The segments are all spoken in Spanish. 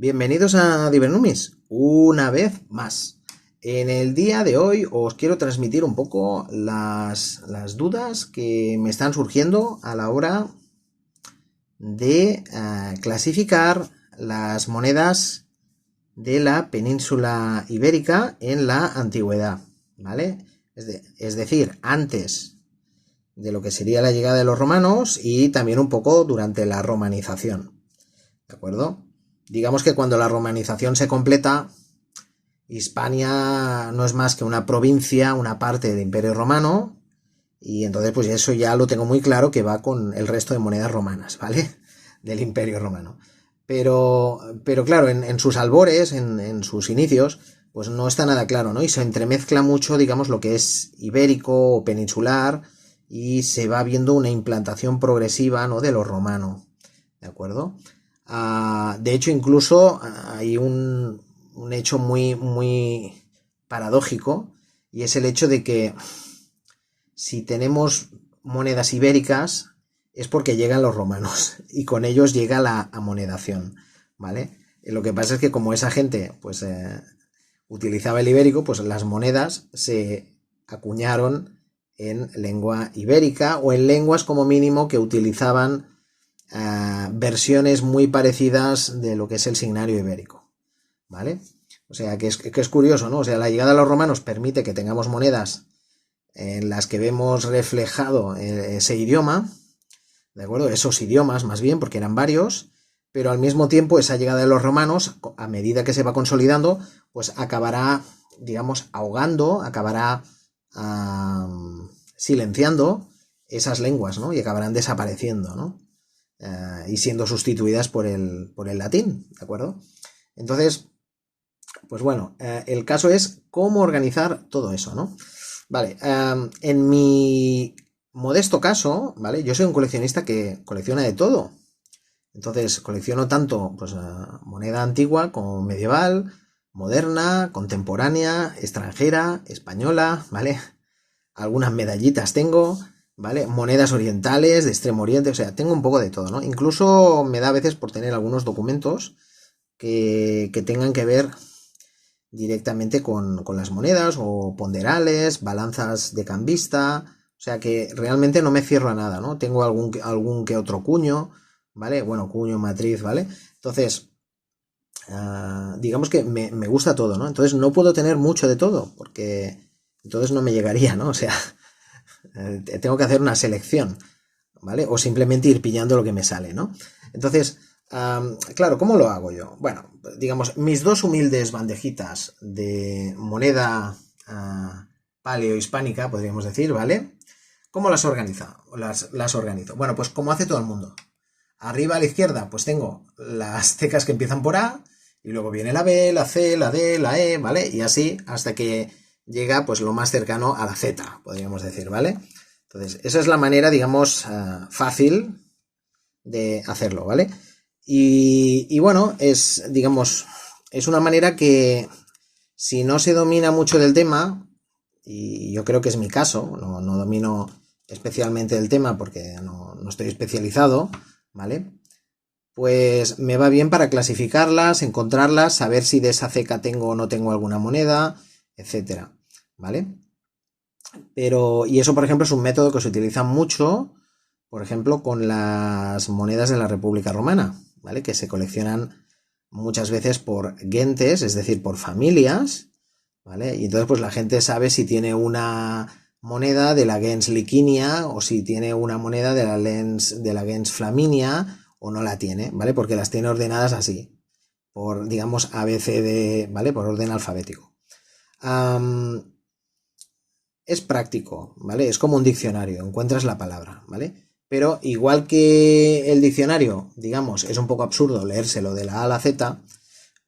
Bienvenidos a Divernumis, una vez más. En el día de hoy os quiero transmitir un poco las dudas que me están surgiendo a la hora de clasificar las monedas de la península ibérica en la antigüedad, ¿vale? Es decir, antes de lo que sería la llegada de los romanos y también un poco durante la romanización, ¿de acuerdo? Digamos que cuando la romanización se completa, Hispania no es más que una provincia, una parte del Imperio Romano, y entonces pues eso ya lo tengo muy claro que va con el resto de monedas romanas, ¿vale? Del Imperio Romano. Pero claro, en sus albores, en sus inicios, pues no está nada claro, ¿no? Y se entremezcla mucho, digamos, lo que es ibérico o peninsular, y se va viendo una implantación progresiva, ¿no?, de lo romano, ¿de acuerdo? De hecho, incluso hay un hecho muy paradójico, y es el hecho de que si tenemos monedas ibéricas es porque llegan los romanos y con ellos llega la amonedación, ¿vale? Lo que pasa es que como esa gente pues utilizaba el ibérico, pues las monedas se acuñaron en lengua ibérica o en lenguas como mínimo que utilizaban versiones muy parecidas de lo que es el signario ibérico, ¿vale? O sea, que es curioso, ¿no? O sea, la llegada de los romanos permite que tengamos monedas en las que vemos reflejado ese idioma, ¿de acuerdo? Esos idiomas más bien, porque eran varios, pero al mismo tiempo esa llegada de los romanos, a medida que se va consolidando, pues acabará, digamos, ahogando, acabará silenciando esas lenguas, ¿no? Y acabarán desapareciendo, ¿no? Y siendo sustituidas por el latín, ¿de acuerdo? Entonces, pues bueno, el caso es cómo organizar todo eso, ¿no? Vale, en mi modesto caso, ¿vale? Yo soy un coleccionista que colecciona de todo. Entonces, colecciono tanto pues, moneda antigua como medieval, moderna, contemporánea, extranjera, española, ¿vale? Algunas medallitas tengo, ¿vale? Monedas orientales, de Extremo Oriente, o sea, tengo un poco de todo, ¿no? Incluso me da a veces por tener algunos documentos que tengan que ver directamente con las monedas o ponderales, balanzas de cambista, o sea que realmente no me cierro a nada, ¿no? Tengo algún que otro cuño, ¿vale? Bueno, cuño, matriz, ¿vale? Entonces, digamos que me gusta todo, ¿no? Entonces no puedo tener mucho de todo, porque entonces no me llegaría, ¿no? O sea, tengo que hacer una selección, ¿vale? O simplemente ir pillando lo que me sale, ¿no? Entonces, claro, ¿cómo lo hago yo? Bueno, digamos, mis dos humildes bandejitas de moneda paleohispánica, podríamos decir, ¿vale? ¿Cómo las organizo? Las organizo. Bueno, pues como hace todo el mundo. Arriba a la izquierda, pues tengo las teclas que empiezan por A, y luego viene la B, la C, la D, la E, ¿vale? Y así hasta que llega pues lo más cercano a la Z, podríamos decir, ¿vale? Entonces, esa es la manera, digamos, fácil de hacerlo, ¿vale? Y bueno, digamos, es una manera que si no se domina mucho del tema, y yo creo que es mi caso, no domino especialmente del tema porque no estoy especializado, ¿vale? Pues me va bien para clasificarlas, encontrarlas, saber si de esa ceca tengo o no tengo alguna moneda, etcétera, ¿vale? Y eso, por ejemplo, es un método que se utiliza mucho, por ejemplo, con las monedas de la República Romana, ¿vale? Que se coleccionan muchas veces por gentes, es decir, por familias, ¿vale? Y entonces pues la gente sabe si tiene una moneda de la gens Licinia o si tiene una moneda de la gens Flaminia o no la tiene, ¿vale? Porque las tiene ordenadas así, por, digamos, ABCD, ¿vale? Por orden alfabético. Es práctico, ¿vale? Es como un diccionario, encuentras la palabra, ¿vale? Pero igual que el diccionario, digamos, es un poco absurdo leérselo de la A a la Z,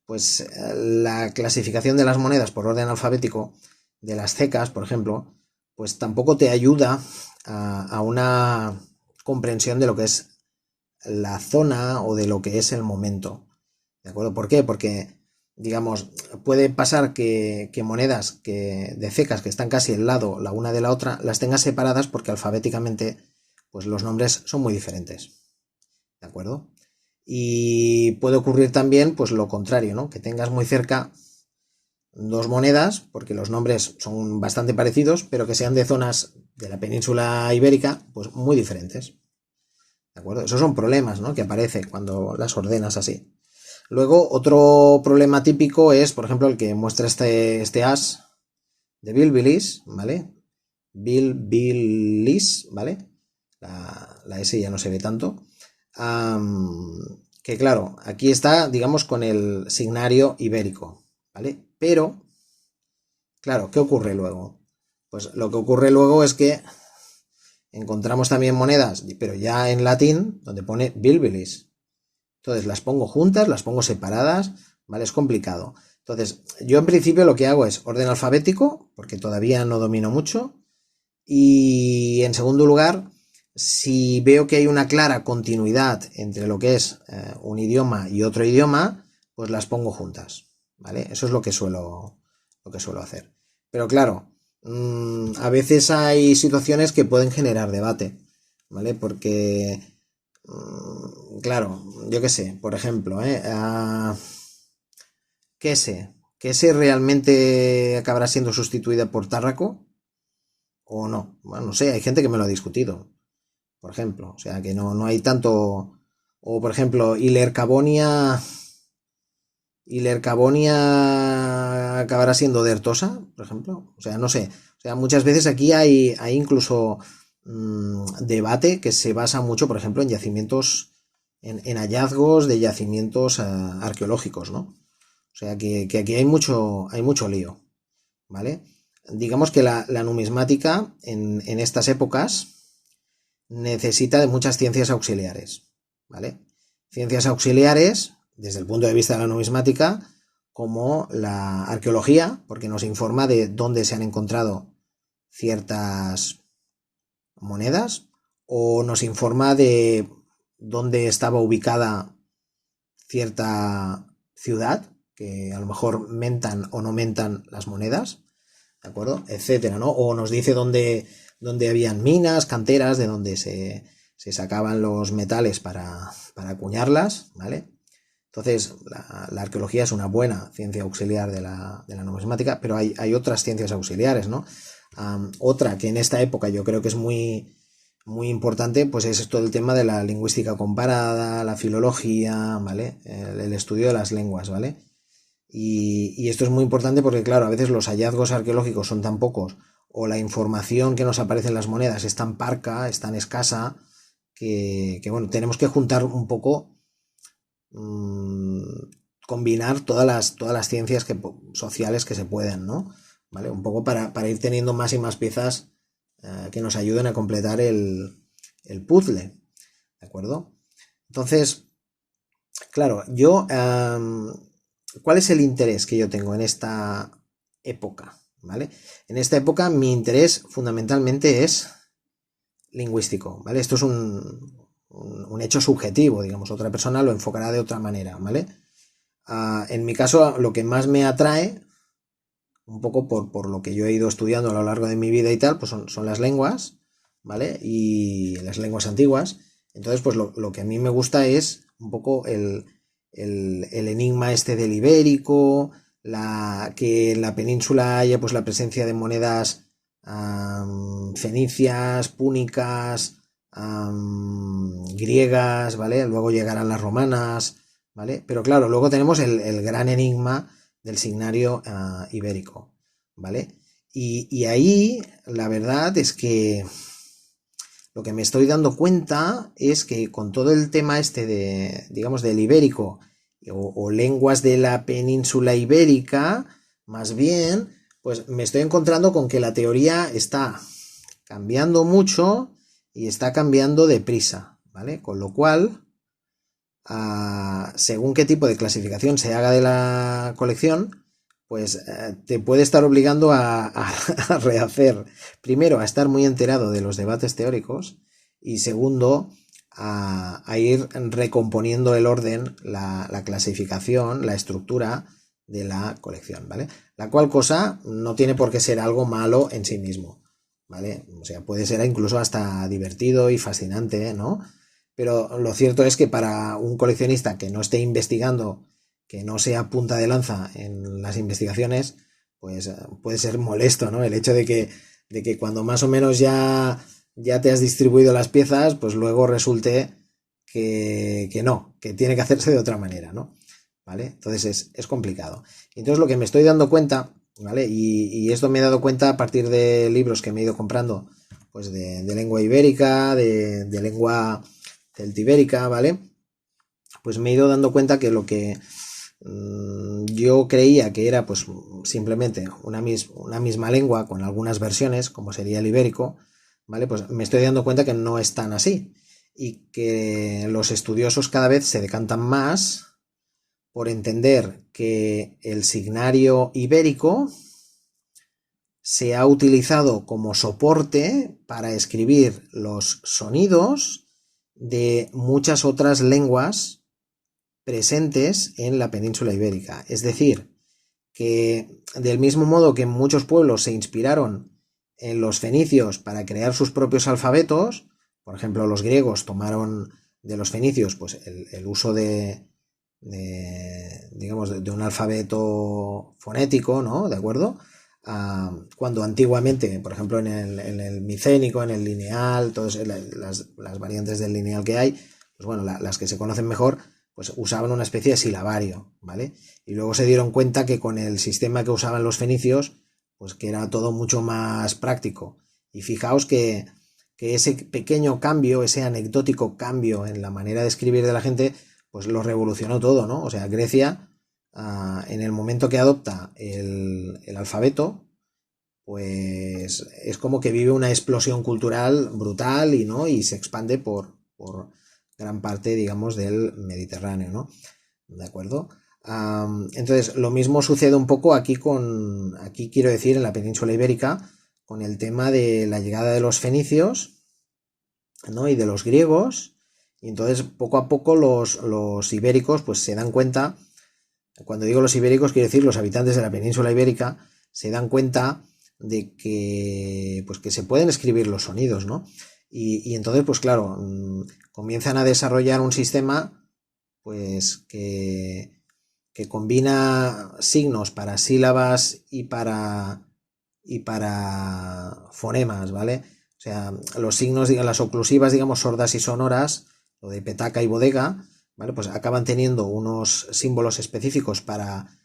pues la clasificación de las monedas por orden alfabético, de las cecas, por ejemplo, pues tampoco te ayuda a una comprensión de lo que es la zona o de lo que es el momento, ¿de acuerdo? ¿Por qué? Porque, digamos, puede pasar que monedas de cecas que están casi al lado la una de la otra, las tengas separadas porque alfabéticamente pues los nombres son muy diferentes, ¿de acuerdo? Y puede ocurrir también, pues lo contrario, ¿no? Que tengas muy cerca dos monedas, porque los nombres son bastante parecidos, pero que sean de zonas de la península ibérica, pues muy diferentes. ¿De acuerdo? Esos son problemas, ¿no? Que aparecen cuando las ordenas así. Luego, otro problema típico es, por ejemplo, el que muestra este as de Bilbilis, ¿vale? Bilbilis, ¿vale? La S ya no se ve tanto. Que claro, aquí está, digamos, con el signario ibérico, ¿vale? Pero, claro, ¿qué ocurre luego? Pues lo que ocurre luego es que encontramos también monedas, pero ya en latín, donde pone Bilbilis. Entonces las pongo juntas, las pongo separadas, ¿vale? Es complicado. Entonces, yo en principio lo que hago es orden alfabético, porque todavía no domino mucho. Y en segundo lugar, si veo que hay una clara continuidad entre lo que es un idioma y otro idioma, pues las pongo juntas, ¿vale? Eso es lo que suelo hacer. Pero claro, a veces hay situaciones que pueden generar debate, ¿vale? Porque, claro, yo qué sé, por ejemplo, ¿qué sé realmente acabará siendo sustituida por Tárraco? O no. Bueno, no sé, hay gente que me lo ha discutido, por ejemplo. O sea, que no hay tanto. O, por ejemplo, Hilercabonia acabará siendo Dertosa, por ejemplo. O sea, no sé. O sea, muchas veces aquí hay incluso debate que se basa mucho, por ejemplo, en yacimientos, en hallazgos de yacimientos arqueológicos, ¿no? O sea, que aquí hay mucho lío, ¿vale? Digamos que la numismática en estas épocas necesita de muchas ciencias auxiliares, ¿vale? Ciencias auxiliares, desde el punto de vista de la numismática, como la arqueología, porque nos informa de dónde se han encontrado ciertas monedas, o nos informa de dónde estaba ubicada cierta ciudad, que a lo mejor mentan o no mentan las monedas, ¿de acuerdo? Etcétera, ¿no? O nos dice dónde habían minas, canteras, de donde se sacaban los metales para acuñarlas, ¿vale? Entonces, la arqueología es una buena ciencia auxiliar de la numismática, pero hay otras ciencias auxiliares, ¿no? Otra que en esta época yo creo que es muy, muy importante, pues es todo el tema de la lingüística comparada, la filología, ¿vale? El estudio de las lenguas, ¿vale? Y esto es muy importante porque, claro, a veces los hallazgos arqueológicos son tan pocos o la información que nos aparece en las monedas es tan parca, es tan escasa, que bueno, tenemos que juntar un poco, combinar todas las ciencias sociales que se puedan, ¿no? ¿Vale? Un poco para ir teniendo más y más piezas que nos ayuden a completar el puzzle, ¿de acuerdo? Entonces, claro, ¿cuál es el interés que yo tengo en esta época? ¿Vale? En esta época mi interés fundamentalmente es lingüístico, ¿vale? Esto es un hecho subjetivo, digamos, otra persona lo enfocará de otra manera, ¿vale? En mi caso, lo que más me atrae, un poco por lo que yo he ido estudiando a lo largo de mi vida y tal, pues son las lenguas, ¿vale? Y las lenguas antiguas. Entonces, pues lo que a mí me gusta es un poco el enigma este del ibérico, que en la península haya pues la presencia de monedas fenicias, púnicas, griegas, ¿vale? Luego llegarán las romanas, ¿vale? Pero claro, luego tenemos el gran enigma del signario ibérico, ¿vale? Y ahí la verdad es que lo que me estoy dando cuenta es que con todo el tema este digamos, del ibérico o lenguas de la península ibérica, más bien, pues me estoy encontrando con que la teoría está cambiando mucho y está cambiando deprisa, ¿vale? Con lo cual, según qué tipo de clasificación se haga de la colección, pues te puede estar obligando a rehacer, primero, a estar muy enterado de los debates teóricos y segundo, a ir recomponiendo el orden, la clasificación, la estructura de la colección, ¿vale? La cual cosa no tiene por qué ser algo malo en sí mismo, ¿vale? O sea, puede ser incluso hasta divertido y fascinante, ¿no? pero lo cierto es que para un coleccionista que no esté investigando, que no sea punta de lanza en las investigaciones, pues puede ser molesto, ¿no? El hecho de que cuando más o menos ya te has distribuido las piezas, pues luego resulte que no, que tiene que hacerse de otra manera, ¿no? ¿Vale? Entonces es complicado. Entonces lo que me estoy dando cuenta, ¿vale? Y esto me he dado cuenta a partir de libros que me he ido comprando, pues de lengua ibérica, de lengua celtibérica, ¿vale? Pues me he ido dando cuenta que lo que yo creía que era pues simplemente una misma lengua con algunas versiones, como sería el ibérico, ¿vale? Pues me estoy dando cuenta que no es tan así y que los estudiosos cada vez se decantan más por entender que el signario ibérico se ha utilizado como soporte para escribir los sonidos de muchas otras lenguas presentes en la península ibérica. Es decir, que del mismo modo que muchos pueblos se inspiraron en los fenicios para crear sus propios alfabetos, por ejemplo, los griegos tomaron de los fenicios pues el uso digamos, de un alfabeto fonético, ¿no? ¿De acuerdo? Cuando antiguamente, por ejemplo, en el micénico, en el lineal, todas las variantes del lineal que hay, pues bueno, las que se conocen mejor, pues usaban una especie de silabario, ¿vale? Y luego se dieron cuenta que con el sistema que usaban los fenicios, pues que era todo mucho más práctico. Y fijaos que ese pequeño cambio, ese anecdótico cambio en la manera de escribir de la gente, pues lo revolucionó todo, ¿no? O sea, Grecia, en el momento que adopta el alfabeto, pues es como que vive una explosión cultural brutal y se expande por gran parte, digamos, del Mediterráneo, ¿no? ¿De acuerdo? Entonces, lo mismo sucede un poco aquí quiero decir, en la península ibérica, con el tema de la llegada de los fenicios, ¿no? Y de los griegos, y entonces poco a poco los ibéricos pues se dan cuenta, cuando digo los ibéricos quiero decir los habitantes de la península ibérica, se dan cuenta de que pues que se pueden escribir los sonidos, ¿no? Y entonces pues claro, comienzan a desarrollar un sistema pues que combina signos para sílabas y para fonemas, ¿vale? O sea, los signos, las oclusivas, digamos, sordas y sonoras, lo de petaca y bodega, ¿vale? Pues acaban teniendo unos símbolos específicos para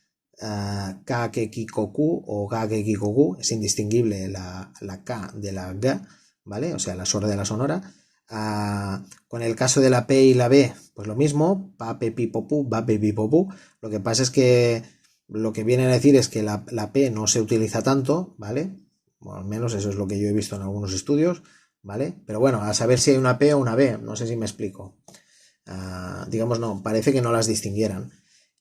kakekikoku o gagekikoku, es indistinguible la K de la G, ¿vale? O sea, la sorda de la sonora. Con el caso de la P y la B, pues lo mismo, pa, pe, pi, popu, va, pe, pi, popu. Lo que pasa es que lo que vienen a decir es que la P no se utiliza tanto, ¿vale? Bueno, al menos eso es lo que yo he visto en algunos estudios, ¿vale? Pero bueno, a saber si hay una P o una B, no sé si me explico. Digamos, no, parece que no las distinguieran.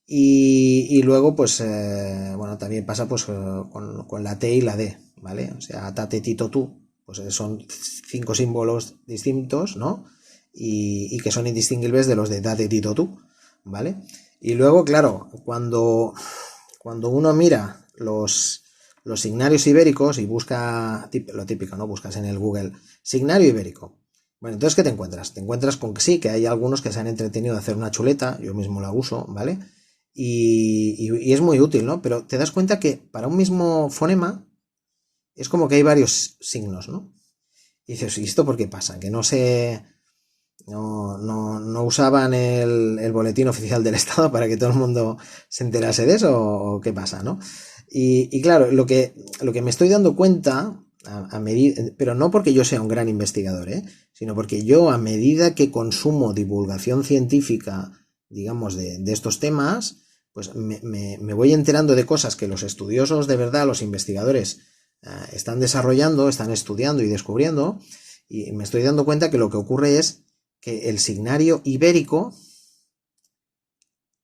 Y luego, pues, bueno, también pasa pues con la T y la D, ¿vale? O sea, tate, tito, tú, pues son 5 símbolos distintos, ¿no? Y que son indistinguibles de los de date, tito, tú, ¿vale? Y luego, claro, cuando uno mira los signarios ibéricos y busca lo típico, ¿no? Buscas en el Google signario ibérico. Bueno, entonces, ¿qué te encuentras? Te encuentras con que sí, que hay algunos que se han entretenido de hacer una chuleta, yo mismo la uso, ¿vale? Y es muy útil, ¿no? Pero te das cuenta que para un mismo fonema es como que hay varios signos, ¿no? Y dices, ¿y esto por qué pasa? Que no usaban el boletín oficial del Estado para que todo el mundo se enterase de eso, o qué pasa, ¿no? Y claro, lo que me estoy dando cuenta, a medida, pero no porque yo sea un gran investigador, sino porque yo a medida que consumo divulgación científica, digamos, de estos temas, pues me voy enterando de cosas que los estudiosos de verdad, los investigadores, están desarrollando, están estudiando y descubriendo, y me estoy dando cuenta que lo que ocurre es que el signario ibérico,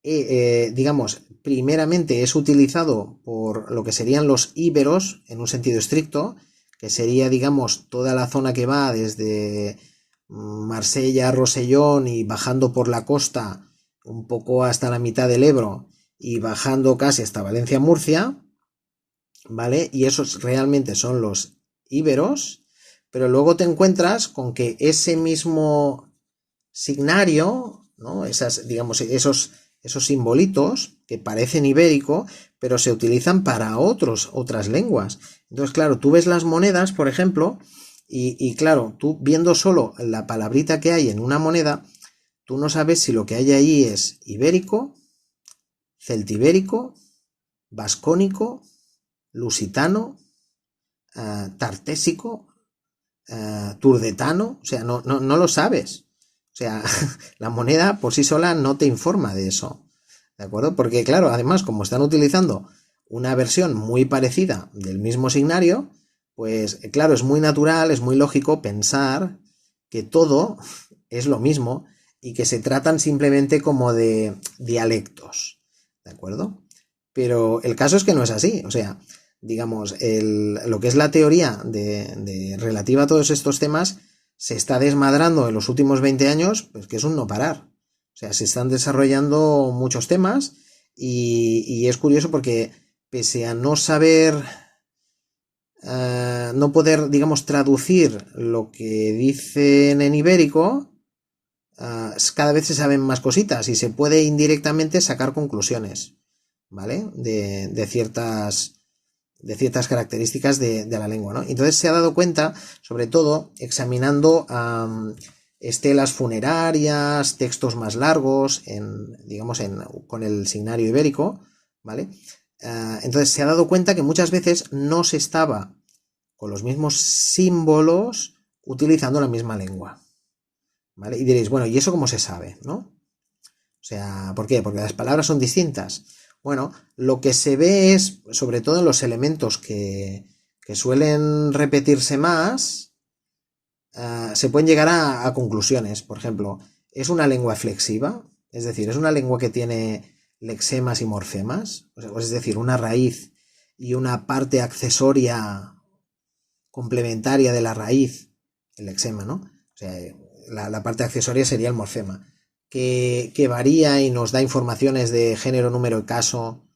digamos, primeramente es utilizado por lo que serían los íberos en un sentido estricto, que sería, digamos, toda la zona que va desde Marsella, Rosellón y bajando por la costa un poco hasta la mitad del Ebro y bajando casi hasta Valencia, Murcia, ¿vale? Y esos realmente son los íberos, pero luego te encuentras con que ese mismo signario, ¿no? Digamos, esos simbolitos que parecen ibérico, pero se utilizan para otras lenguas. Entonces, claro, tú ves las monedas, por ejemplo, y claro, tú viendo solo la palabrita que hay en una moneda, tú no sabes si lo que hay ahí es ibérico, celtibérico, vascónico, lusitano, tartésico, turdetano, o sea, no lo sabes. O sea, la moneda por sí sola no te informa de eso, ¿de acuerdo? Porque claro, además, como están utilizando una versión muy parecida del mismo signario, pues claro, es muy natural, es muy lógico pensar que todo es lo mismo y que se tratan simplemente como de dialectos, ¿de acuerdo? Pero el caso es que no es así, o sea, digamos, lo que es la teoría relativa a todos estos temas se está desmadrando en los últimos 20 años, pues que es un no parar. O sea, se están desarrollando muchos temas y es curioso porque pese a no saber, no poder, digamos, traducir lo que dicen en ibérico, cada vez se saben más cositas y se puede indirectamente sacar conclusiones, ¿vale? De ciertas características de la lengua, ¿no? Entonces se ha dado cuenta, sobre todo, examinando estelas funerarias, textos más largos, con el signario ibérico, ¿vale? Entonces se ha dado cuenta que muchas veces no se estaba con los mismos símbolos utilizando la misma lengua, ¿vale? Y diréis, bueno, ¿y eso cómo se sabe, no? O sea, ¿por qué? Porque las palabras son distintas. Bueno, lo que se ve es, sobre todo en los elementos que suelen repetirse más, se pueden llegar a conclusiones. Por ejemplo, ¿es una lengua flexiva? Es decir, ¿es una lengua que tiene lexemas y morfemas? Es decir, una raíz y una parte accesoria complementaria de la raíz, el lexema, ¿no? O sea, la parte accesoria sería el morfema. Que varía y nos da informaciones de género, número y caso,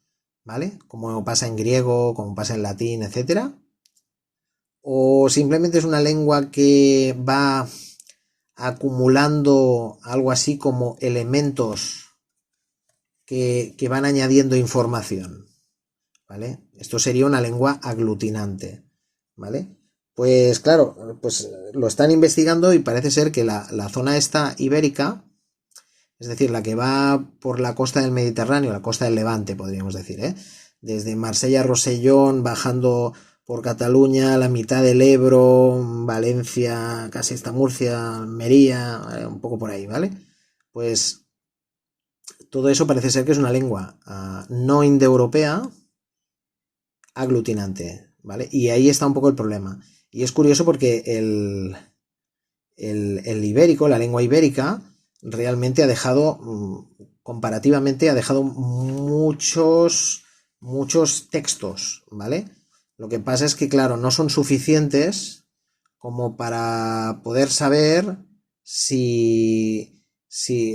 ¿vale? Como pasa en griego, como pasa en latín, etc. O simplemente es una lengua que va acumulando algo así como elementos que van añadiendo información, ¿vale? Esto sería una lengua aglutinante, ¿vale? Pues claro, pues lo están investigando y parece ser que la zona esta ibérica, es decir, la que va por la costa del Mediterráneo, la costa del Levante, podríamos decir, ¿eh? Desde Marsella a Rosellón, bajando por Cataluña, la mitad del Ebro, Valencia, casi hasta Murcia, Almería, ¿vale? Un poco por ahí, ¿vale? Pues todo eso parece ser que es una lengua no indoeuropea aglutinante, ¿vale? Y ahí está un poco el problema. Y es curioso porque el ibérico, la lengua ibérica, realmente ha dejado, comparativamente, ha dejado muchos textos, ¿vale? Lo que pasa es que, claro, no son suficientes como para poder saber o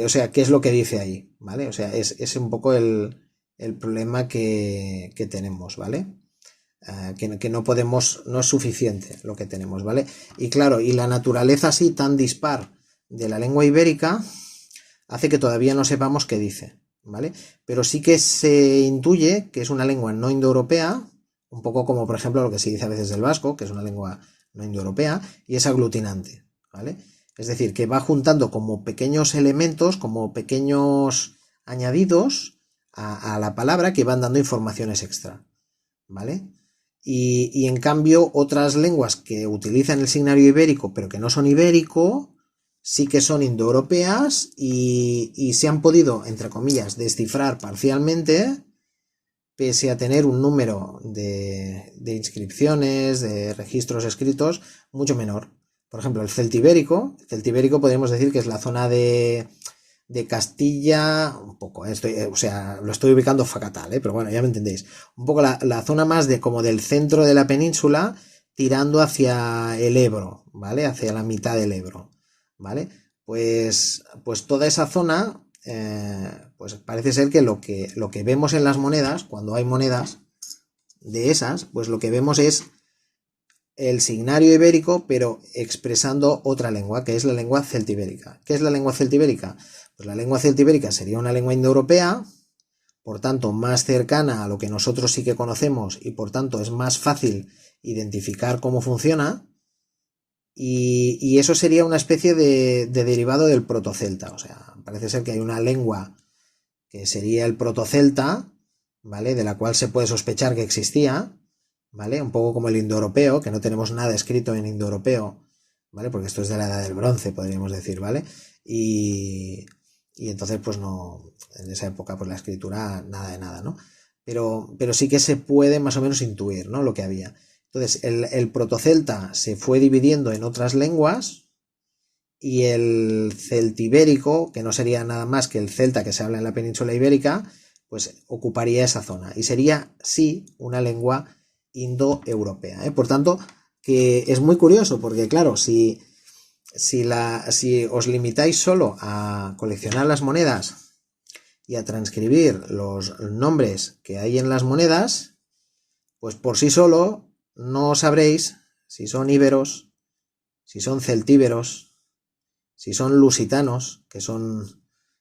sea, qué es lo que dice ahí, ¿vale? O sea, es un poco el problema que tenemos, ¿vale? Que no podemos, no es suficiente lo que tenemos, ¿vale? Y claro, y la naturaleza así tan dispar de la lengua ibérica hace que todavía no sepamos qué dice, ¿vale? Pero sí que se intuye que es una lengua no indoeuropea, un poco como por ejemplo lo que se dice a veces del vasco, que es una lengua no indoeuropea, y es aglutinante, ¿vale? Es decir, que va juntando como pequeños elementos, como pequeños añadidos a la palabra que van dando informaciones extra, ¿vale? Y en cambio otras lenguas que utilizan el signario ibérico pero que no son ibérico sí que son indoeuropeas y se han podido, entre comillas, descifrar parcialmente pese a tener un número de inscripciones, de registros escritos mucho menor. Por ejemplo, el celtibérico podríamos decir que es la zona de Castilla, un poco, o sea, lo estoy ubicando fatal, pero bueno, ya me entendéis. Un poco la zona más de como del centro de la península, tirando hacia el Ebro, ¿vale? Hacia la mitad del Ebro, ¿vale? Pues toda esa zona, pues parece ser que lo que vemos en las monedas, cuando hay monedas de esas, pues lo que vemos es el signario ibérico, pero expresando otra lengua, que es la lengua celtibérica. ¿Qué es la lengua celtibérica? Pues la lengua celtibérica sería una lengua indoeuropea, por tanto más cercana a lo que nosotros sí que conocemos y por tanto es más fácil identificar cómo funciona, y eso sería una especie de derivado del protocelta. O sea, parece ser que hay una lengua que sería el protocelta, ¿vale? De la cual se puede sospechar que existía, ¿vale? Un poco como el indoeuropeo, que no tenemos nada escrito en indoeuropeo, ¿vale? Porque esto es de la edad del bronce, podríamos decir, ¿vale? Y entonces, pues no, en esa época, pues la escritura, nada de nada, ¿no? Pero sí que se puede más o menos intuir, ¿no? Lo que había. Entonces, el protocelta se fue dividiendo en otras lenguas, y el celtibérico, que no sería nada más que el celta que se habla en la península ibérica, pues ocuparía esa zona y sería, sí, una lengua indoeuropea, ¿eh? Por tanto, que es muy curioso, porque claro, si os limitáis solo a coleccionar las monedas y a transcribir los nombres que hay en las monedas, pues por sí solo no sabréis si son íberos, si son celtíberos, si son lusitanos, que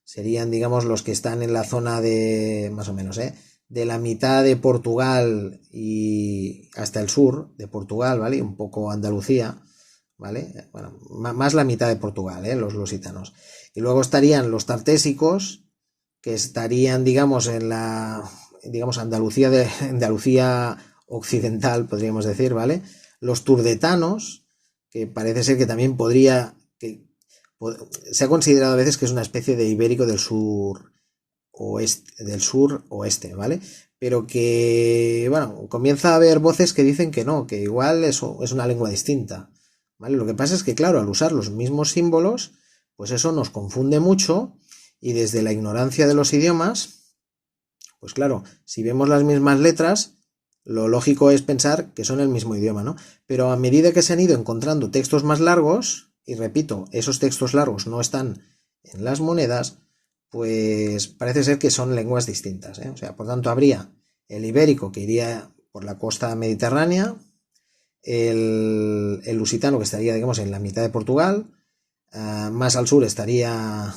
serían, digamos, los que están en la zona de, más o menos, de la mitad de Portugal y hasta el sur de Portugal, ¿vale? Un poco Andalucía, ¿vale? Bueno, más la mitad de Portugal, los lusitanos. Y luego estarían los tartésicos, que estarían, digamos, en la, digamos, Andalucía occidental, podríamos decir, ¿vale? Los turdetanos, que parece ser que también se ha considerado a veces que es una especie de ibérico del sur oeste, ¿vale? Pero que, bueno, comienza a haber voces que dicen que no, que igual eso es una lengua distinta, ¿vale? Lo que pasa es que, claro, al usar los mismos símbolos, pues eso nos confunde mucho, y desde la ignorancia de los idiomas, pues claro, si vemos las mismas letras, lo lógico es pensar que son el mismo idioma, ¿no? Pero a medida que se han ido encontrando textos más largos, y repito, esos textos largos no están en las monedas, pues parece ser que son lenguas distintas, ¿eh? O sea, por tanto, habría el ibérico, que iría por la costa mediterránea, el lusitano, que estaría, digamos, en la mitad de Portugal, más al sur estaría,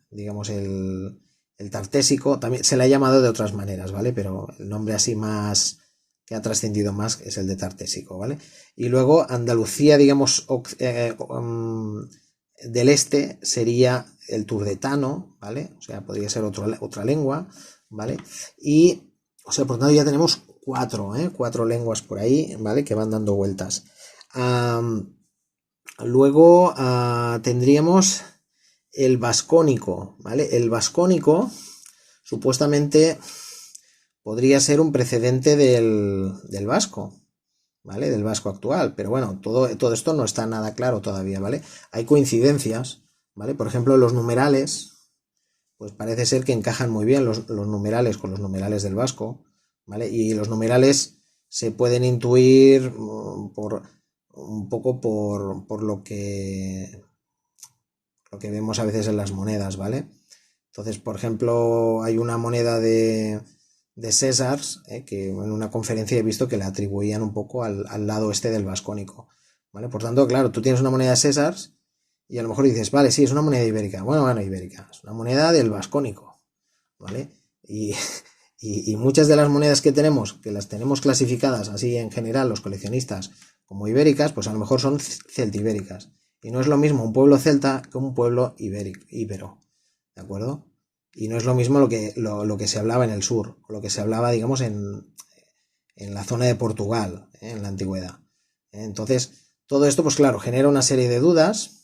digamos, el tartésico. También se le ha llamado de otras maneras, ¿vale? Pero el nombre así más que ha trascendido más es el de tartésico, ¿vale? Y luego Andalucía, digamos, del este sería el turdetano, ¿vale? O sea, podría ser otra lengua, ¿vale? Y, o sea, por tanto ya tenemos cuatro lenguas por ahí, ¿vale? Que van dando vueltas. Luego tendríamos el vascónico, ¿vale? El vascónico supuestamente podría ser un precedente del vasco, ¿vale? Del vasco actual, pero bueno, todo esto no está nada claro todavía, ¿vale? Hay coincidencias, ¿vale? Por ejemplo, los numerales, pues parece ser que encajan muy bien los numerales con los numerales del vasco, ¿vale? Y los numerales se pueden intuir un poco por lo que vemos a veces en las monedas, ¿vale? Entonces, por ejemplo, hay una moneda de Césars, que en una conferencia he visto que le atribuían un poco al lado este del vascónico, ¿vale? Por tanto, claro, tú tienes una moneda de Césars y a lo mejor dices, vale, sí, es una moneda ibérica. Bueno, ibérica, es una moneda del vascónico, ¿vale? Y muchas de las monedas que tenemos, que las tenemos clasificadas así en general los coleccionistas como ibéricas, pues a lo mejor son celtibéricas. Y no es lo mismo un pueblo celta que un pueblo íbero, ¿de acuerdo? Y no es lo mismo lo que se hablaba en el sur, o lo que se hablaba, digamos, en la zona de Portugal, en la antigüedad. Entonces, todo esto, pues claro, genera una serie de dudas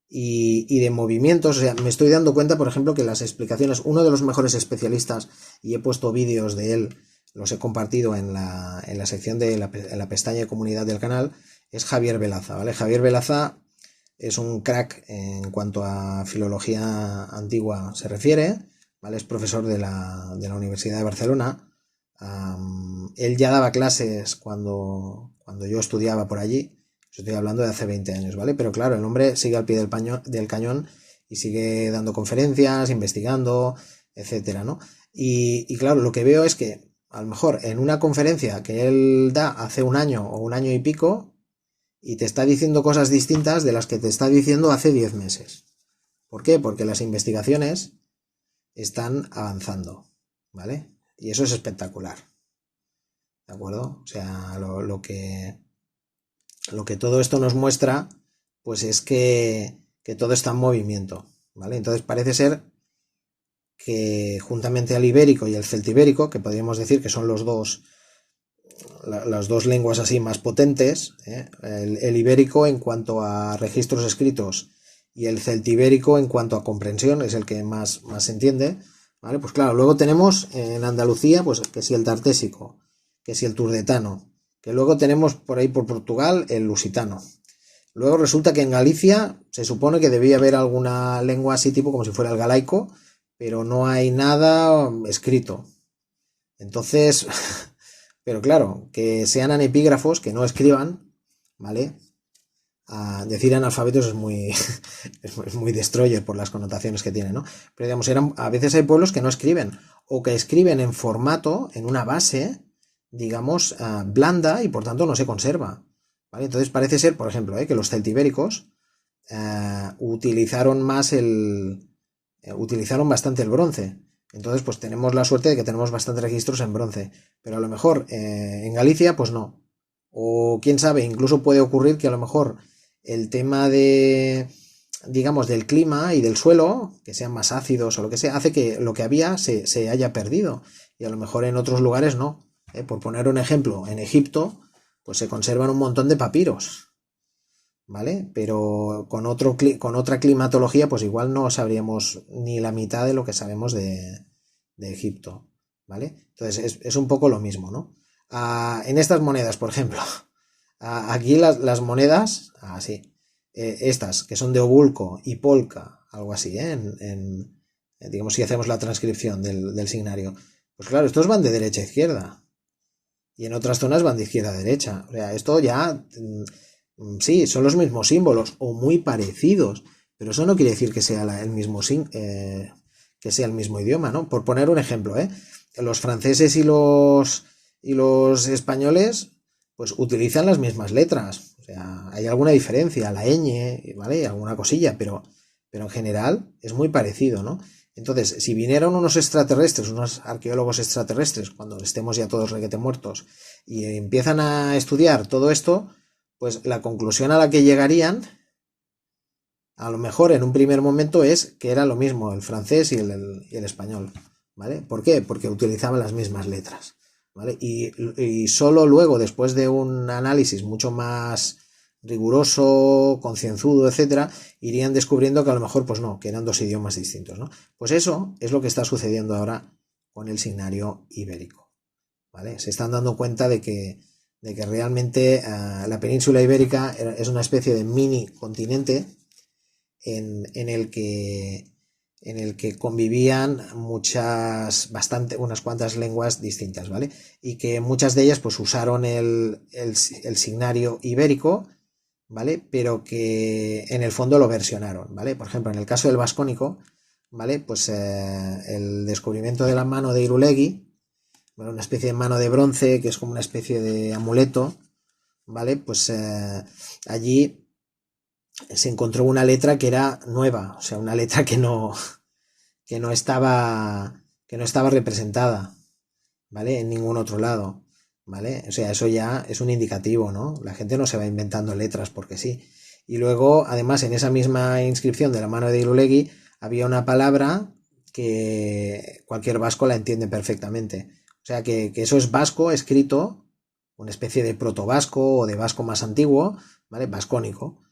y de movimientos. O sea, me estoy dando cuenta, por ejemplo, que las explicaciones, uno de los mejores especialistas, y he puesto vídeos de él, los he compartido en la sección de en la pestaña de comunidad del canal, es Javier Velaza, ¿vale? Javier Velaza es un crack en cuanto a filología antigua se refiere, ¿vale? Es profesor de la Universidad de Barcelona. Él ya daba clases cuando yo estudiaba por allí. Estoy hablando de hace 20 años, ¿vale? Pero claro, el hombre sigue al pie del cañón y sigue dando conferencias, investigando, etcétera, ¿no? Y claro, lo que veo es que a lo mejor en una conferencia que él da hace un año o un año y pico, y te está diciendo cosas distintas de las que te está diciendo hace 10 meses. ¿Por qué? Porque las investigaciones están avanzando, ¿vale? Y eso es espectacular, ¿de acuerdo? O sea, lo que todo esto nos muestra, pues es que todo está en movimiento, ¿vale? Entonces parece ser que juntamente al ibérico y el celtibérico, que podríamos decir que son las dos lenguas así más potentes, el ibérico en cuanto a registros escritos y el celtibérico en cuanto a comprensión, es el que más se entiende, ¿vale? Pues claro, luego tenemos en Andalucía, pues que si el tartésico, que si el turdetano, que luego tenemos por ahí por Portugal el lusitano. Luego resulta que en Galicia se supone que debía haber alguna lengua así tipo como si fuera el galaico, pero no hay nada escrito. Entonces, pero claro, que sean anepígrafos, que no escriban, ¿vale? Decir analfabetos es muy es muy destroyer por las connotaciones que tiene, ¿no? Pero digamos, a veces hay pueblos que no escriben, o que escriben en formato, en una base, digamos, blanda, y por tanto no se conserva, ¿vale? Entonces parece ser, por ejemplo, que los celtibéricos utilizaron bastante el bronce. Entonces, pues tenemos la suerte de que tenemos bastantes registros en bronce. Pero a lo mejor en Galicia, pues no. O quién sabe, incluso puede ocurrir que a lo mejor el tema de, digamos, del clima y del suelo, que sean más ácidos o lo que sea, hace que lo que había se haya perdido. Y a lo mejor en otros lugares no. Por poner un ejemplo, en Egipto, pues se conservan un montón de papiros, ¿vale? Pero con otra climatología, pues igual no sabríamos ni la mitad de lo que sabemos de Egipto, ¿vale? Entonces es un poco lo mismo, ¿no? En estas monedas, por ejemplo, aquí las monedas, así, estas que son de Obulco y Polca, algo así, digamos si hacemos la transcripción del signario, pues claro, estos van de derecha a izquierda y en otras zonas van de izquierda a derecha. O sea, esto ya, sí, son los mismos símbolos o muy parecidos, pero eso no quiere decir que sea el mismo que sea el mismo idioma, ¿no? Por poner un ejemplo, los franceses y los españoles pues utilizan las mismas letras. O sea, hay alguna diferencia, la ñ, ¿vale? Alguna cosilla, pero en general es muy parecido, ¿no? Entonces, si vinieron unos extraterrestres, unos arqueólogos extraterrestres, cuando estemos ya todos requete muertos, y empiezan a estudiar todo esto, pues la conclusión a la que llegarían, a lo mejor en un primer momento, es que era lo mismo el francés y el español, ¿vale? ¿Por qué? Porque utilizaban las mismas letras, ¿vale? Y solo luego, después de un análisis mucho más riguroso, concienzudo, etcétera, irían descubriendo que a lo mejor, pues no, que eran dos idiomas distintos, ¿no? Pues eso es lo que está sucediendo ahora con el signario ibérico, ¿vale? Se están dando cuenta de que realmente la península ibérica es una especie de mini continente en el que convivían unas cuantas lenguas distintas, ¿vale? Y que muchas de ellas pues usaron el signario ibérico, ¿vale? Pero que en el fondo lo versionaron, ¿vale? Por ejemplo, en el caso del vascónico, ¿vale? Pues el descubrimiento de la mano de Irulegui, ¿vale? Una especie de mano de bronce que es como una especie de amuleto, ¿vale? Pues allí se encontró una letra que era nueva, o sea, una letra que no estaba representada, ¿vale? En ningún otro lado, ¿vale? O sea, eso ya es un indicativo, ¿no? La gente no se va inventando letras porque sí. Y luego, además, en esa misma inscripción de la mano de Irulegui había una palabra que cualquier vasco la entiende perfectamente. O sea, que eso es vasco escrito, una especie de protovasco o de vasco más antiguo, ¿vale? Vascónico,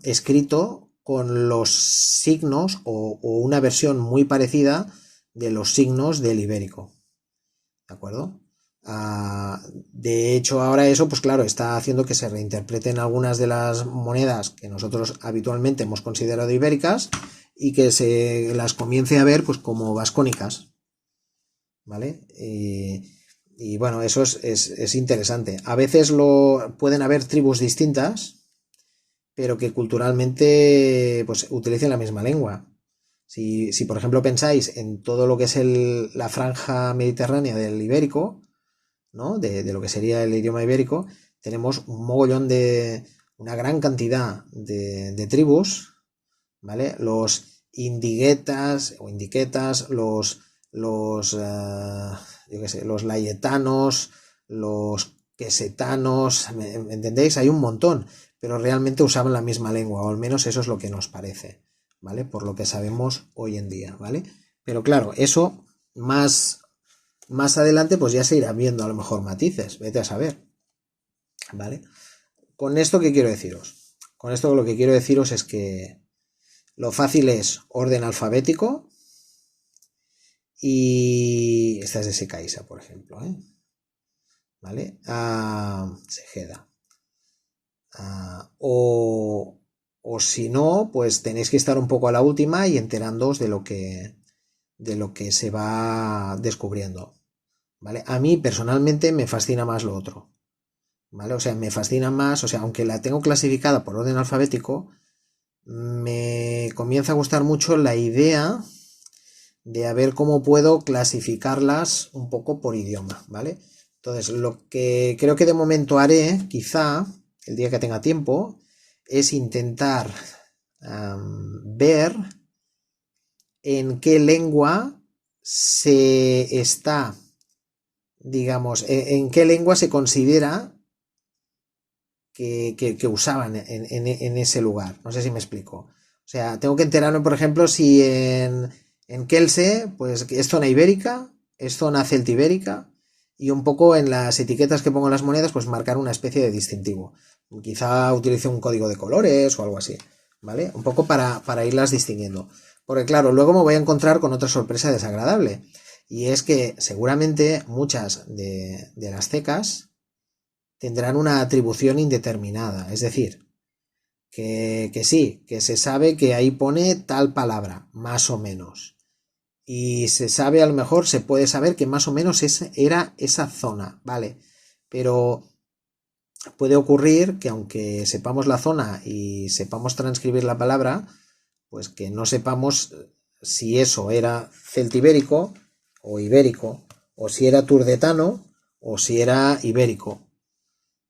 escrito con los signos o una versión muy parecida de los signos del ibérico, ¿de acuerdo? De hecho, ahora eso, pues claro, está haciendo que se reinterpreten algunas de las monedas que nosotros habitualmente hemos considerado ibéricas y que se las comience a ver pues como vascónicas, ¿vale? Y bueno, eso es interesante. A veces pueden haber tribus distintas, pero que culturalmente pues utilicen la misma lengua. Si por ejemplo pensáis en todo lo que es la franja mediterránea del ibérico, ¿no? De lo que sería el idioma ibérico, tenemos un mogollón una gran cantidad de tribus, ¿vale? Los indiguetas o indiquetas, yo qué sé, los layetanos, los quesetanos, ¿me entendéis? Hay un montón, pero realmente usaban la misma lengua, o al menos eso es lo que nos parece, ¿vale? Por lo que sabemos hoy en día, ¿vale? Pero claro, eso más adelante pues ya se irán viendo a lo mejor matices, vete a saber, ¿vale? Con esto, ¿qué quiero deciros? Con esto lo que quiero deciros es que lo fácil es orden alfabético y esta es de Secaiza, por ejemplo, ¿vale? Segeda. O si no, pues tenéis que estar un poco a la última y enterándoos de lo que se va descubriendo, ¿vale? A mí personalmente me fascina más lo otro, ¿vale? O sea, me fascina más, o sea, aunque la tengo clasificada por orden alfabético, me comienza a gustar mucho la idea de a ver cómo puedo clasificarlas un poco por idioma, ¿vale? Entonces, lo que creo que de momento haré, quizá, el día que tenga tiempo, es intentar ver en qué lengua se está, digamos, en qué lengua se considera que usaban en ese lugar. No sé si me explico. O sea, tengo que enterarme, por ejemplo, si en Kelse, pues es zona ibérica, es zona celtibérica, y un poco en las etiquetas que pongo en las monedas, pues marcar una especie de distintivo. Quizá utilice un código de colores o algo así, ¿vale? Un poco para irlas distinguiendo. Porque claro, luego me voy a encontrar con otra sorpresa desagradable. Y es que seguramente muchas de las cecas tendrán una atribución indeterminada. Es decir, que sí, que se sabe que ahí pone tal palabra, más o menos. Y se sabe, a lo mejor se puede saber que más o menos era esa zona, ¿vale? Pero puede ocurrir que aunque sepamos la zona y sepamos transcribir la palabra, pues que no sepamos si eso era celtibérico o ibérico, o si era turdetano o si era ibérico.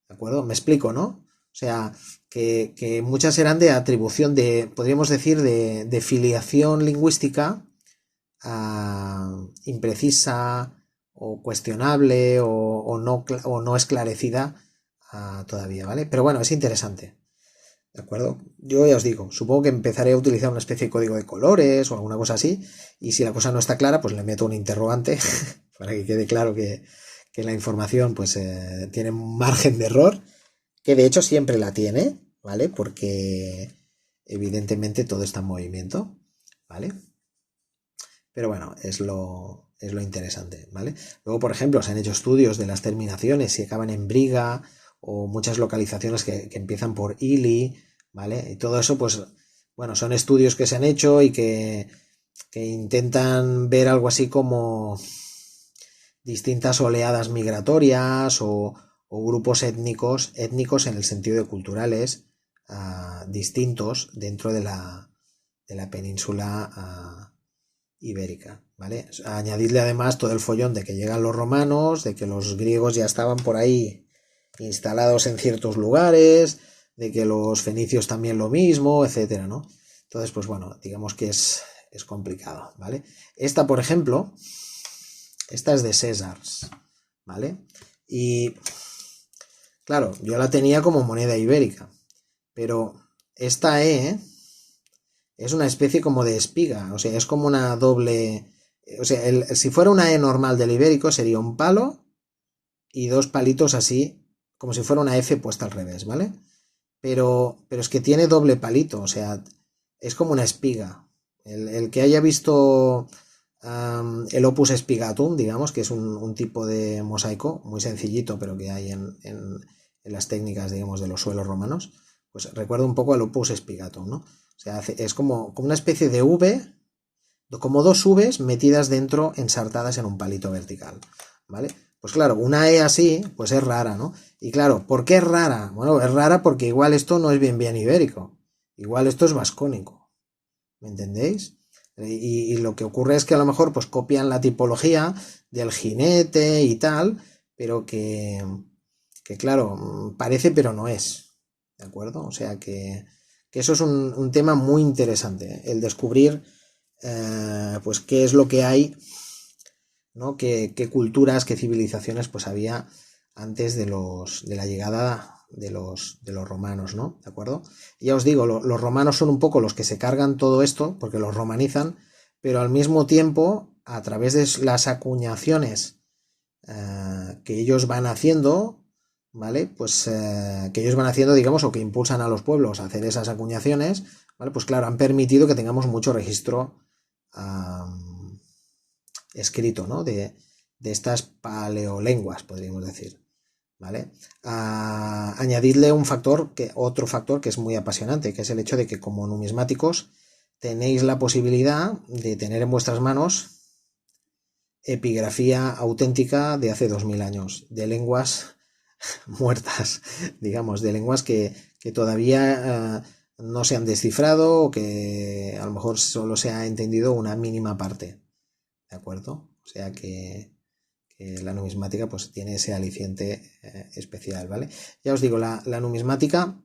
¿De acuerdo? Me explico, ¿no? O sea, que muchas eran de atribución podríamos decir, de filiación lingüística imprecisa o cuestionable o no esclarecida todavía, ¿vale? Pero bueno, es interesante, ¿de acuerdo? Yo ya os digo, supongo que empezaré a utilizar una especie de código de colores o alguna cosa así, y si la cosa no está clara, pues le meto un interrogante para que quede claro que la información pues tiene un margen de error, que de hecho siempre la tiene, ¿vale? Porque evidentemente todo está en movimiento, ¿vale? Pero bueno, es lo interesante, ¿vale? Luego, por ejemplo, se han hecho estudios de las terminaciones, si acaban en briga, o muchas localizaciones que empiezan por ili, ¿vale? Y todo eso, pues, bueno, son estudios que se han hecho y que intentan ver algo así como distintas oleadas migratorias o grupos étnicos en el sentido de culturales distintos dentro de la península ibérica, ¿vale? Añadidle además todo el follón de que llegan los romanos, de que los griegos ya estaban por ahí instalados en ciertos lugares, de que los fenicios también lo mismo, etcétera, ¿no? Entonces, pues bueno, digamos que es complicado, ¿vale? Esta, por ejemplo, esta es de Césars, ¿vale? Y claro, yo la tenía como moneda ibérica, pero esta es una especie como de espiga, o sea, es como una doble, o sea, si fuera una E normal del ibérico sería un palo y dos palitos así, como si fuera una F puesta al revés, ¿vale? Pero es que tiene doble palito, o sea, es como una espiga. El que haya visto el Opus Spigatum, digamos, que es un tipo de mosaico muy sencillito, pero que hay en las técnicas, digamos, de los suelos romanos, pues recuerda un poco al Opus Spigatum, ¿no? O sea, es como una especie de V, como dos Vs metidas dentro, ensartadas en un palito vertical, ¿vale? Pues claro, una E así, pues es rara, ¿no? Y claro, ¿por qué es rara? Bueno, es rara porque igual esto no es bien ibérico, igual esto es vascónico, ¿me entendéis? Y lo que ocurre es que a lo mejor pues copian la tipología del jinete y tal, pero que claro, parece pero no es, ¿de acuerdo? O sea que eso es un tema muy interesante, el descubrir pues qué es lo que hay, ¿no? Qué culturas, qué civilizaciones pues había antes de la llegada de los romanos, ¿no? ¿De acuerdo? Y ya os digo, los romanos son un poco los que se cargan todo esto, porque los romanizan, pero al mismo tiempo, a través de las acuñaciones que ellos van haciendo, ¿vale? Pues que ellos van haciendo, digamos, o que impulsan a los pueblos a hacer esas acuñaciones, ¿vale? Pues claro, han permitido que tengamos mucho registro escrito, ¿no? De estas paleolenguas, podríamos decir, ¿vale? Añadidle otro factor que es muy apasionante, que es el hecho de que como numismáticos tenéis la posibilidad de tener en vuestras manos epigrafía auténtica de hace 2000 años, de lenguas muertas, digamos, de lenguas que todavía no se han descifrado o que a lo mejor solo se ha entendido una mínima parte, ¿de acuerdo? O sea que la numismática pues tiene ese aliciente especial, ¿vale? Ya os digo, la numismática,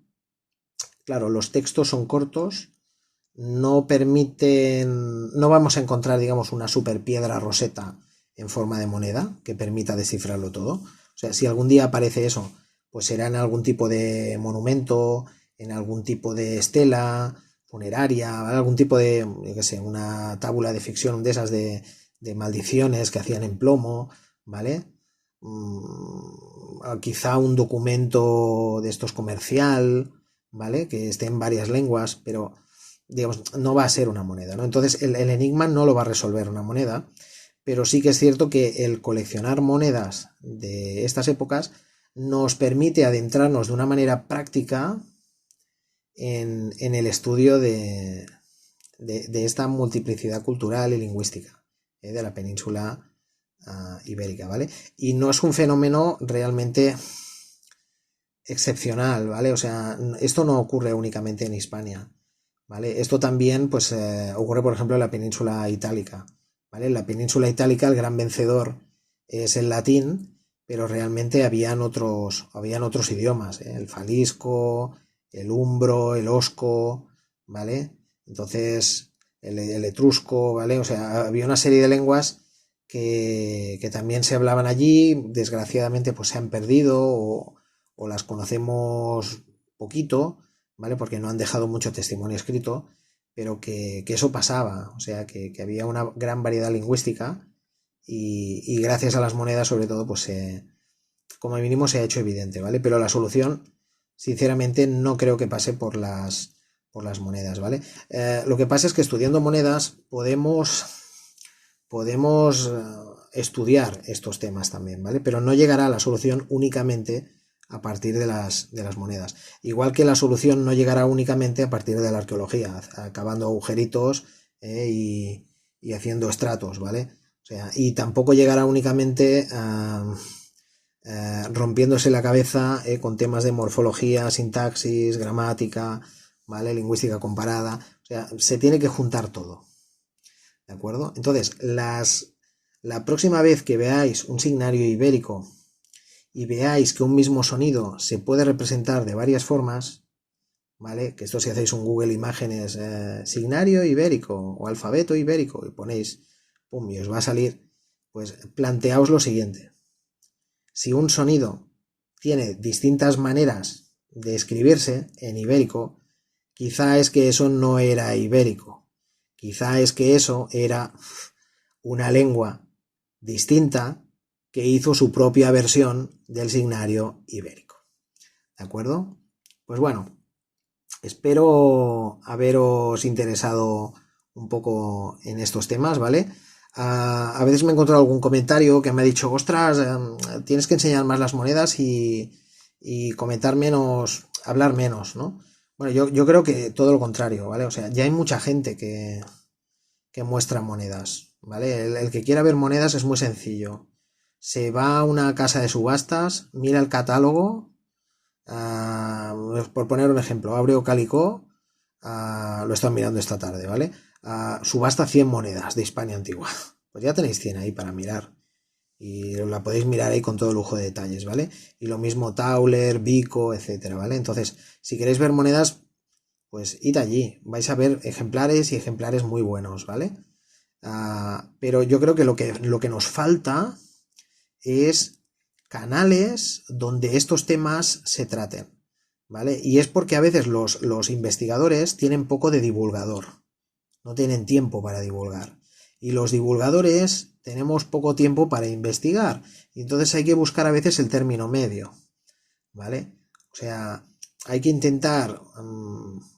claro, los textos son cortos, no permiten, no vamos a encontrar, digamos, una super piedra roseta en forma de moneda que permita descifrarlo todo. O sea, si algún día aparece eso, pues será en algún tipo de monumento, en algún tipo de estela funeraria, algún tipo de, yo qué sé, una tábula de ficción de esas de maldiciones que hacían en plomo, ¿vale? Quizá un documento de estos comercial, ¿vale? Que esté en varias lenguas, pero digamos, no va a ser una moneda, ¿no? Entonces el enigma no lo va a resolver una moneda, pero sí que es cierto que el coleccionar monedas de estas épocas nos permite adentrarnos de una manera práctica en el estudio de esta multiplicidad cultural y lingüística de la península ibérica, ¿vale? Y no es un fenómeno realmente excepcional, ¿vale? O sea, esto no ocurre únicamente en Hispania, ¿vale? Esto también pues ocurre, por ejemplo, en la península itálica, ¿vale? En la península itálica el gran vencedor es el latín, pero realmente habían otros idiomas, ¿eh? El falisco, el umbro, el osco, ¿vale? Entonces, el etrusco, ¿vale? O sea, había una serie de lenguas que también se hablaban allí, desgraciadamente pues se han perdido o las conocemos poquito, ¿vale? Porque no han dejado mucho testimonio escrito, pero que eso pasaba, o sea, que había una gran variedad lingüística y gracias a las monedas, sobre todo, pues como mínimo se ha hecho evidente, ¿vale? Pero la solución, sinceramente, no creo que pase por las monedas, ¿vale? Lo que pasa es que estudiando monedas podemos estudiar estos temas también, ¿vale? Pero no llegará a la solución únicamente a partir de las monedas. Igual que la solución no llegará únicamente a partir de la arqueología, acabando agujeritos y haciendo estratos, ¿vale? O sea, y tampoco llegará únicamente rompiéndose la cabeza con temas de morfología, sintaxis, gramática, ¿vale? Lingüística comparada. O sea, se tiene que juntar todo, ¿de acuerdo? Entonces, la próxima vez que veáis un signario ibérico y veáis que un mismo sonido se puede representar de varias formas, ¿vale? Que esto si hacéis un Google Imágenes signario ibérico o alfabeto ibérico y ponéis, pum, y os va a salir, pues planteaos lo siguiente. Si un sonido tiene distintas maneras de escribirse en ibérico, quizá es que eso no era ibérico. Quizá es que eso era una lengua distinta que hizo su propia versión del signario ibérico. ¿De acuerdo? Pues bueno, espero haberos interesado un poco en estos temas, ¿vale? A veces me he encontrado algún comentario que me ha dicho, ostras, tienes que enseñar más las monedas y comentar menos, hablar menos, ¿no? Bueno, yo creo que todo lo contrario, ¿vale? O sea, ya hay mucha gente que muestra monedas, ¿vale? El que quiera ver monedas es muy sencillo. Se va a una casa de subastas, mira el catálogo, por poner un ejemplo, Abreu Calico, lo están mirando esta tarde, ¿vale? subasta 100 monedas de Hispania antigua. Pues ya tenéis 100 ahí para mirar. Y la podéis mirar ahí con todo lujo de detalles, ¿vale? Y lo mismo Tauler, Vico, etcétera, ¿vale? Entonces, si queréis ver monedas, pues id allí. Vais a ver ejemplares y ejemplares muy buenos, ¿vale? Pero yo creo que lo que nos falta es canales donde estos temas se traten, ¿vale? Y es porque a veces los investigadores tienen poco de divulgador, no tienen tiempo para divulgar. Y los divulgadores tenemos poco tiempo para investigar. Y entonces hay que buscar a veces el término medio, ¿vale? O sea, hay que intentar,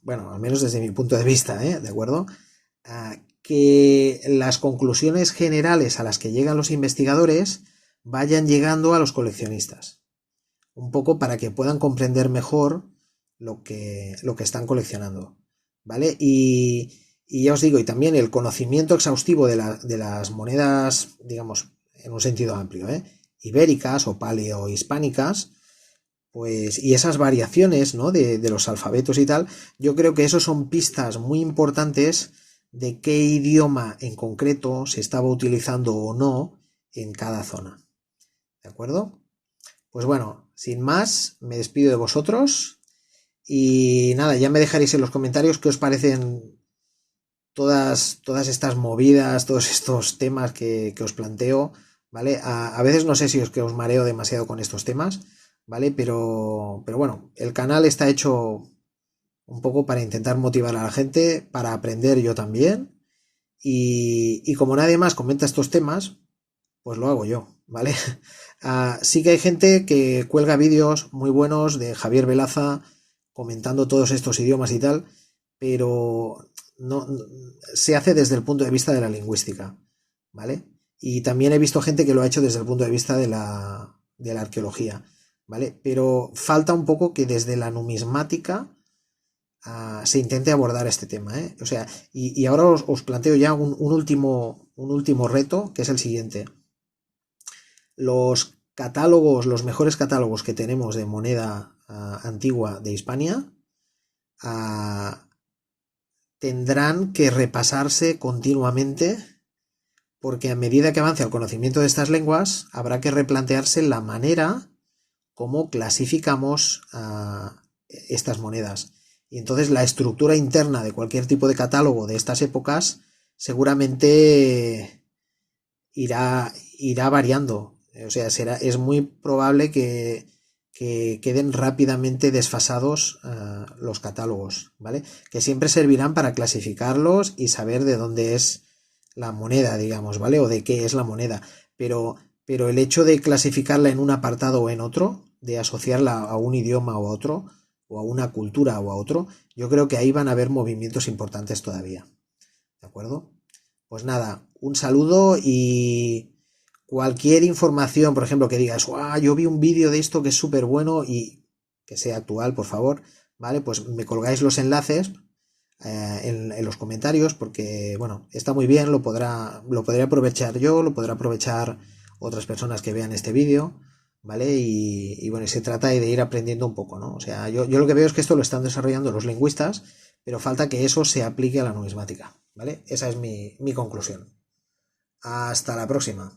bueno, al menos desde mi punto de vista, ¿de acuerdo? Que las conclusiones generales a las que llegan los investigadores vayan llegando a los coleccionistas. Un poco para que puedan comprender mejor lo que están coleccionando, ¿vale? Y ya os digo, y también el conocimiento exhaustivo de las monedas, digamos, en un sentido amplio, ibéricas o paleohispánicas, pues, y esas variaciones, ¿no? de los alfabetos y tal, yo creo que eso son pistas muy importantes de qué idioma en concreto se estaba utilizando o no en cada zona. ¿De acuerdo? Pues bueno, sin más, me despido de vosotros y nada, ya me dejaréis en los comentarios qué os parecen todas estas movidas, todos estos temas que os planteo, ¿vale? A veces no sé si que os mareo demasiado con estos temas, ¿vale? Pero bueno, el canal está hecho un poco para intentar motivar a la gente, para aprender yo también, y como nadie más comenta estos temas, pues lo hago yo, ¿vale? Sí que hay gente que cuelga vídeos muy buenos de Javier Velaza comentando todos estos idiomas y tal, pero no se hace desde el punto de vista de la lingüística, ¿vale? Y también he visto gente que lo ha hecho desde el punto de vista de la arqueología, ¿vale? Pero falta un poco que desde la numismática se intente abordar este tema, ¿eh? O sea, y ahora os planteo ya un último reto, que es el siguiente. Los catálogos, los mejores catálogos que tenemos de moneda antigua de Hispania tendrán que repasarse continuamente, porque a medida que avance el conocimiento de estas lenguas habrá que replantearse la manera como clasificamos estas monedas. Y entonces la estructura interna de cualquier tipo de catálogo de estas épocas seguramente irá variando. O sea, es muy probable que queden rápidamente desfasados los catálogos, ¿vale? Que siempre servirán para clasificarlos y saber de dónde es la moneda, digamos, ¿vale? O de qué es la moneda. Pero el hecho de clasificarla en un apartado o en otro, de asociarla a un idioma o a otro, o a una cultura o a otro, yo creo que ahí van a haber movimientos importantes todavía. ¿De acuerdo? Pues nada, un saludo y cualquier información, por ejemplo, que digas, yo vi un vídeo de esto que es súper bueno y que sea actual, por favor, ¿vale? Pues me colgáis los enlaces en los comentarios porque, bueno, está muy bien, lo podré aprovechar yo, lo podrá aprovechar otras personas que vean este vídeo, ¿vale? Y bueno, se trata de ir aprendiendo un poco, ¿no? O sea, yo lo que veo es que esto lo están desarrollando los lingüistas, pero falta que eso se aplique a la numismática, ¿vale? Esa es mi conclusión. Hasta la próxima.